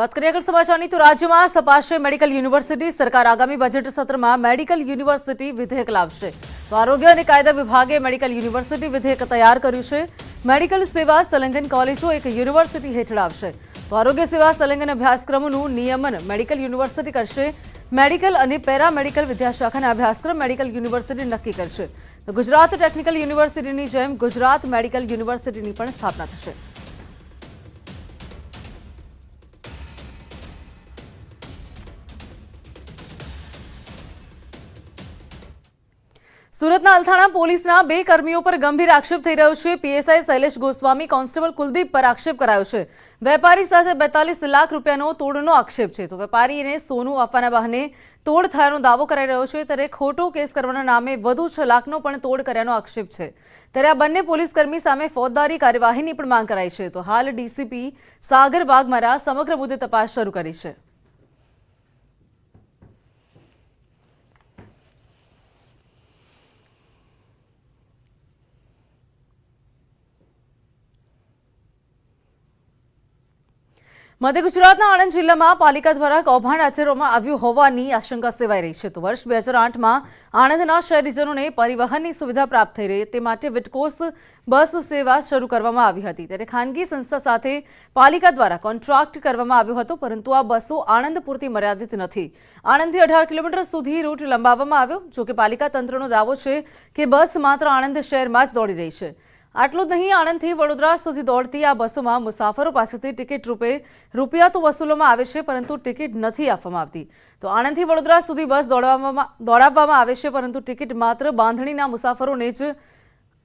बात करिए अगर समाचार तो राज्य में सपाशे मेडिकल यूनिवर्सिटी सरकार आगामी बजेट सत्र में मेडिकल यूनिवर्सिटी विधेयक लावशे तो आरोग्य और कायदा विभागे मेडिकल यूनिवर्सिटी विधेयक तैयार कर्युं छे। मेडिकल सेवा संलग्न कॉलेजों एक यूनिवर्सिटी हेठळ आवशे तो आरोग्य सेवा संलग्न अभ्यासक्रमों नियमन मेडिकल यूनिवर्सिटी करशे। मेडिकल और पेरामेडिकल विद्याशाखाना अभ्यासक्रम मेडिकल यूनिवर्सिटी नक्की करशे तो गुजरात टेक्निकल यूनिवर्सिटीनी जेम गुजरात मेडिकल यूनिवर्सिटीनी पण स्थापना थशे। सूरतना अल्थाणा पोलीसना 2 कर्मीओ पर गंभीर आक्षेप थई रह्यो छे। पीएसआई शैलेष गोस्वामी कोन्स्टेबल कुलदीप पर आक्षेप करायो छे। वेपारी साथे 42 लाख रूपियानो तोड़नो आक्षेप छे तो वेपारीने सोनू आपवाना बहाने तोड़ थयानो दावो कराई रह्यो छे त्यारे खोटो केस करवाना नामे वधु 6 लाखनो पण तोड़ कर्यानो आक्षेप छे। त्यारे आ बंने पोलीसकर्मी सामे फौजदारी कार्यवाहीनी पण मांग कराई छे तो हाल डीसीपी सागर बागमारा समग्र मुद्दे तपास शरू करी छे। मध्य गुजरातना आणंद जिल्लामां पालिका द्वारा कौभांड आचरवामां આવ્યું હોવાની આશંકા સેવાઈ રહી છે તો વર્ષ 2008માં આણંદના શહેરીજનોને પરિવહનની સુવિધા પ્રાપ્ત થઈ રહી તે માટે વિટકોસ બસ સેવા શરૂ કરવામાં આવી હતી ત્યારે ખાનગી સંસ્થા સાથે પાલિકા દ્વારા કોન્ટ્રાક્ટ કરવામાં આવ્યો હતો પરંતુ આ બસો આણંદ પૂરતી મર્યાદિત નથી। આણંદથી 18 કિલોમીટર સુધી રૂટ લંબાવવામાં આવ્યો જો કે પાલિકા તંત્રનો દાવો છે કે બસ માત્ર આણંદ શહેરમાં જ દોડી રહી છે। આટલું જ નહીં આણંદથી વડોદરા સુધી દોડતી આ બસોમાં મુસાફરો પાસેથી ટિકિટ રૂપે રૂપિયા તો વસૂલવામાં આવે છે પરંતુ ટિકિટ નથી આપવામાં આવતી તો આણંદથી વડોદરા સુધી બસ દોડાવવામાં આવે છે પરંતુ ટિકિટ માત્ર બાંધણીના મુસાફરોને જ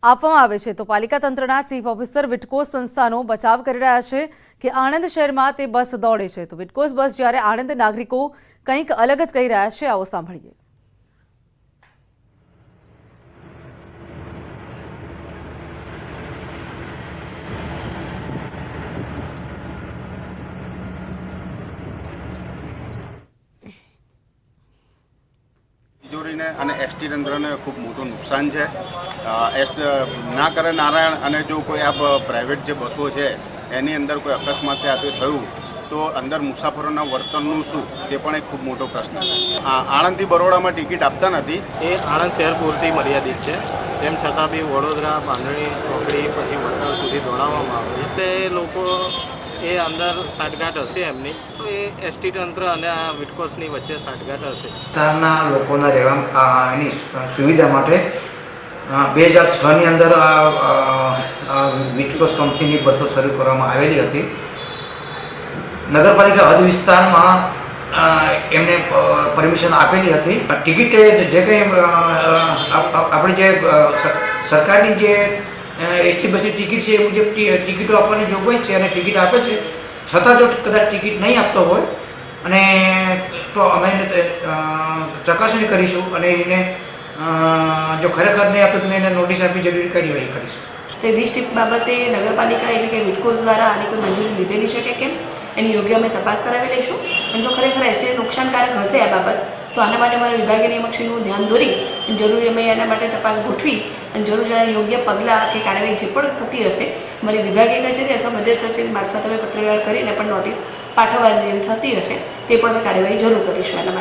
આપવામાં આવે છે તો પાલિકા તંત્રના ચીફ ઓફિસર વિટકોસ સંસ્થાનો બચાવ કરી રહ્યા છે કે આણંદ શહેરમાં તે બસ દોડે છે તો વિટકોસ બસ જ્યારે આણંદ નાગરિકો કંઈક અલગ જ કહી રહ્યા છે આવો સાંભળીએ। तिजोरीने અને એસટી તંત્રને ખૂબ મોટું નુકસાન છે। ના કરે નારાયણ અને જો કોઈ આ પ્રાઇવેટ જે બસો છે એની અંદર કોઈ અકસ્માત થયું તો અંદર મુસાફરોના વર્તનનું શું તે પણ એક ખૂબ મોટો પ્રશ્ન છે। આણંદથી બરોડામાં ટિકિટ આપતા નથી એ આણંદ શહેર પૂરતી મર્યાદિત છે તેમ છતાં બી વડોદરા બાંધણી ચોકડી પછી વડનગર સુધી દોડાવવામાં આવે છે તે લોકો એ અંદર સાઠગાંઠ હશે એમની તો એ એસટી તંત્ર અને આ વિટકોસની વચ્ચે સાઠગાંઠ હશે। વિસ્તારના લોકોના રહેવા એની સુવિધા માટે 2006ની અંદર વિટકોસ કંપનીની બસો શરૂ કરવામાં આવેલી હતી। નગરપાલિકા હદ વિસ્તારમાં એમને પરમિશન આપેલી હતી। ટિકિટ જે કંઈ આપણે જે સરકારની જે એસટી બસની ટિકિટ છે એ મુજબ ટિકિટો આપવાની જોગવાઈ છે અને ટિકિટ આપે છે છતાં જો કદાચ ટિકિટ નહીં આપતો હોય અને તો અમે એને ચકાસણી કરીશું અને એને જો ખરેખર નહીં આપે તો એને નોટિસ આપી જરૂરી કાર્યવાહી કરીશું। તે વીજ ટીપ બાબતે નગરપાલિકા એટલે કે વિટકોસ દ્વારા આની કોઈ મંજૂરી લીધેલી છે કે કેમ એની યોગ્ય અમે તપાસ કરાવી લઈશું અને જો ખરેખર એસટીને નુકસાનકારક હશે આ બાબત તો આના માટે અમારા વિભાગીય નિયમકશ્રીનું ધ્યાન દોરી જરૂરી અમે એના માટે તપાસ ગોઠવી અને જરૂર જણાય યોગ્ય પગલાં કે કાર્યવાહી જે પણ થતી હશે અમારી વિભાગીય કચેરી અથવા મદદ કચેરી મારફત અમે પત્રવ્યવહાર કરીને પણ નોટિસ પાઠવવા જેવી થતી હશે તે પણ અમે કાર્યવાહી જરૂર કરીશું એના માટે।